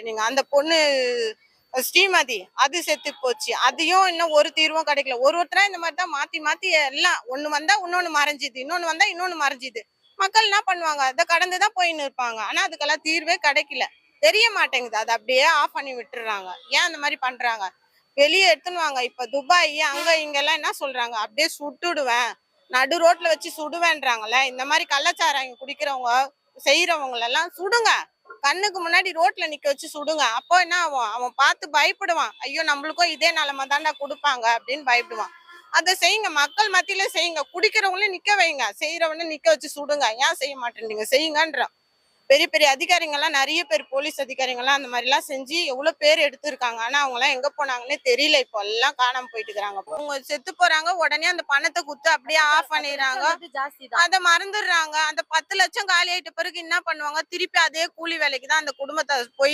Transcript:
நீங்க அந்த பொண்ணு ஸ்ரீமதி அது செத்து போச்சு. அதையும் இன்னும் ஒரு தீர்வும் கிடைக்கல. ஒருத்தரா இந்த மாதிரி தான் மாத்தி மாத்தி எல்லாம் ஒண்ணு வந்தா இன்னொன்னு மறைஞ்சுது, இன்னொன்னு வந்தா இன்னொன்னு மறைஞ்சுது. மக்கள் என்ன பண்ணுவாங்க? அதை கடந்துதான் போயின்னு இருப்பாங்க. ஆனா அதுக்கெல்லாம் தீர்வே கிடைக்கல. தெரிய மாட்டேங்குது. அதை அப்படியே ஆஃப் பண்ணி விட்டுறாங்க. ஏன் அந்த மாதிரி பண்றாங்க? வெளியே எடுத்துன்னு வாங்க. இப்ப துபாய் அங்க இங்க எல்லாம் என்ன சொல்றாங்க? அப்படியே சுட்டுடுவேன், நடு ரோட்ல வச்சு சுடுவேன்றாங்கல்ல. இந்த மாதிரி கள்ளச்சாராயம் குடிக்கிறவங்க செய்யறவங்க எல்லாம் சுடுங்க. கண்ணுக்கு முன்னாடி ரோட்ல நிக்க வச்சு சுடுங்க. அப்போ என்ன ஆகும்? அவன் பார்த்து பயப்படுவான். ஐயோ நம்மளுக்கும் இதே நிலைமை தாண்டா கொடுப்பாங்க அப்படின்னு பயப்படுவான். அதை செய்யுங்க. மக்கள் மத்தியில செய்யுங்க. குடிக்கிறவங்களையும் நிக்க வைங்க, செய்யறவன நிக்க வச்சு சுடுங்க. ஏன் செய்ய மாட்டேன்றீங்க? செய்யுங்கன்ற. பெரிய பெரிய அதிகாரிங்கெல்லாம் நிறைய பேர், போலீஸ் அதிகாரிங்கெல்லாம் அந்த மாதிரி எல்லாம் செஞ்சு எவ்வளவு பேர் எடுத்திருக்காங்க. ஆனா அவங்க எல்லாம் எங்க போனாங்கன்னே தெரியல. இப்போ எல்லாம் காணாம போயிட்டு இருக்காங்க. அவங்க செத்து போறாங்க, உடனே அந்த பணத்தை குத்து அப்படியே ஆஃப் பண்ணிடுறாங்க. அதை மறந்துடுறாங்க. அந்த 10 லட்சம் காலி ஆயிட்ட பிறகு என்ன பண்ணுவாங்க? திருப்பி அதே கூலி வேலைக்கு தான் அந்த குடும்பத்தை போய்